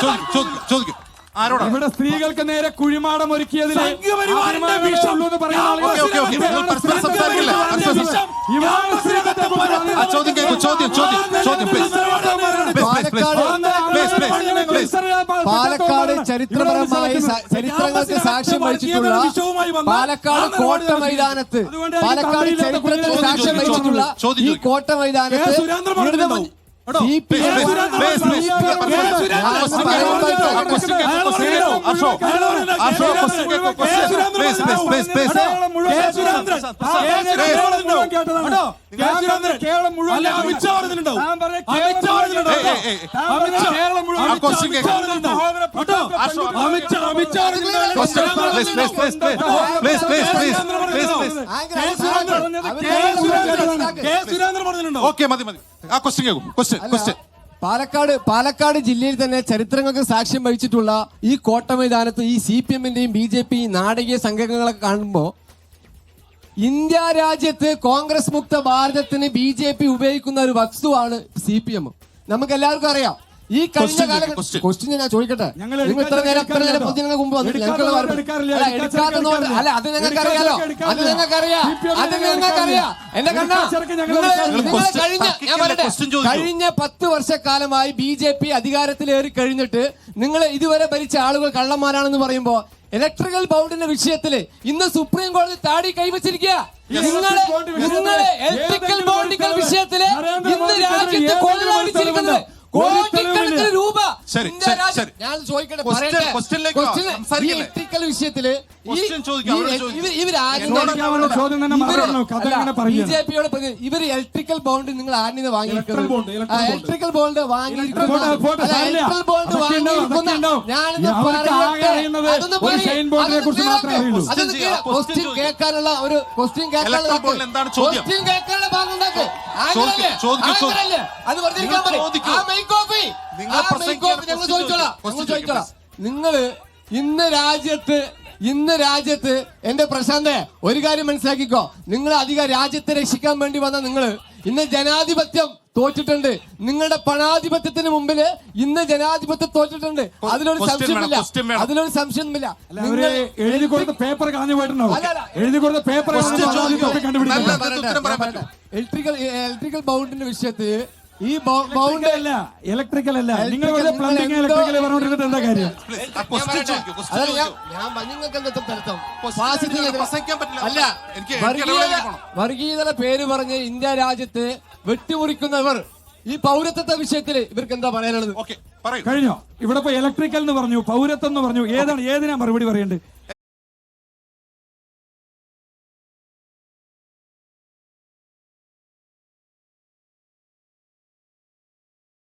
ചോദിക്കും. ഇവിടെ സ്ത്രീകൾക്ക് നേരെ കുഴിമാടം ഒരുക്കിയതിൽ പാലക്കാട് ചരിത്രങ്ങൾക്ക് സാക്ഷ്യം വഹിച്ചിട്ടുള്ള പാലക്കാട് കോട്ട മൈതാനത്ത് ചരിത്രത്തിൽ സാക്ഷ്യം വഹിച്ചിട്ടുള്ള ഈ കോട്ട മൈതാനത്ത് പാലക്കാട് ജില്ലയിൽ തന്നെ ചരിത്രങ്ങൾക്ക് സാക്ഷ്യം വഹിച്ചിട്ടുള്ള ഈ കോട്ട മൈതാനത്ത് ഈ CPM-ന്റെയും BJP നാടകീയ സംഘങ്ങളൊക്കെ കാണുമ്പോൾ ഇന്ത്യ രാജ്യത്ത് കോൺഗ്രസ് മുക്ത ഭാരതത്തിന് BJP ഉപയോഗിക്കുന്ന ഒരു വസ്തുവാണ് CPM. നമുക്ക് എല്ലാവർക്കും അറിയാം. ഈ കഴിഞ്ഞ കാലം ക്വസ്റ്റ്യൻ ഞാൻ ചോദിക്കട്ടെ, നിങ്ങൾ ഇത്ര നേരം പൊതുജനങ്ങൾക്ക് മുമ്പ് വന്നിട്ട് എടുക്കാത്തതുകൊണ്ട് അല്ല, അത് ഞങ്ങൾക്കറിയാലോ, അത് ഞങ്ങൾക്കറിയാം. എന്റെ കണ്ണ കഴിഞ്ഞ 10 വർഷക്കാലമായി BJP അധികാരത്തിലേറി കഴിഞ്ഞിട്ട് നിങ്ങൾ ഇതുവരെ ഭരിച്ച ആളുകൾ കള്ളന്മാരാണെന്ന് പറയുമ്പോ ഇലക്ട്രിക്കൽ ബോർഡിന്റെ വിഷയത്തില് ഇന്ന് സുപ്രീം കോടതി താടി കൈവച്ചിരിക്കുക. നിങ്ങള് ഇലക്ട്രിക്കൽ ബോർഡിന്റെ വിഷയത്തില് ഇന്ന് രാജ്യത്ത് കൊള്ളയടിച്ചിരിക്കുന്നത് കോടിക്കണക്കിന് രൂപ. ഞാൻ ചോദിക്കട്ടെ, ഇലക്ട്രിക്കൽ വിഷയത്തില് BJP-യോട് ഇവർ ഇലക്ട്രിക്കൽ ബോണ്ട് നിങ്ങൾ ആരിന്ന് വാങ്ങിയിരിക്കുന്നത്? ഇലക്ട്രിക്കൽ ബോണ്ട് വാങ്ങിയിരിക്കുന്ന ക്വസ്റ്റ്യൻ കേൾക്കാനുള്ള ഒരു ക്വസ്റ്റ്യൻ കേൾക്കാനുള്ള ഭാഗം ഉണ്ടാക്കുക. അത് പറഞ്ഞിരിക്കാൻ പറയും. നിങ്ങള് ഇന്ന് രാജ്യത്ത് എന്റെ പ്രശാന്തേ ഒരു കാര്യം മനസ്സിലാക്കിക്കോ, നിങ്ങൾ അധികം രാജ്യത്തെ രക്ഷിക്കാൻ വേണ്ടി വന്ന നിങ്ങള് ഇന്ന് ജനാധിപത്യം തോറ്റിട്ടുണ്ട്. നിങ്ങളുടെ പണാധിപത്യത്തിന് മുമ്പില് ഇന്ന് ജനാധിപത്യം തോറ്റിട്ടുണ്ട്. അതിലൊരു സംശയമില്ല. എഴുതി കൊടുത്ത പേപ്പർ കളഞ്ഞു പോയിട്ടുണ്ടോ? എഴുതി കൊടുത്ത പേപ്പർ ഇലക്ട്രിക്കൽ ബൗണ്ടിന്റെ വിഷയത്തിൽ ഈ ബൗണ്ട് അല്ല, ഇലക്ട്രിക്കൽ അല്ല. നിങ്ങൾ പ്ലംബിംഗ് ഇലക്ട്രിക്കൽ പറഞ്ഞിട്ട് എന്താ കാര്യം? വർഗീയത പേര് പറഞ്ഞ് ഇന്ത്യ രാജ്യത്ത് വെട്ടിമുറിക്കുന്നവർ ഈ പൗരത്വ വിഷയത്തിൽ ഇവർക്ക് എന്താ പറയാനുള്ളത്? കഴിഞ്ഞോ? ഇവിടെ ഇലക്ട്രിക്കൽ എന്ന് പറഞ്ഞു, പൗരത്വം എന്ന് പറഞ്ഞു. ഏതിനാ മറുപടി പറയേണ്ടത്?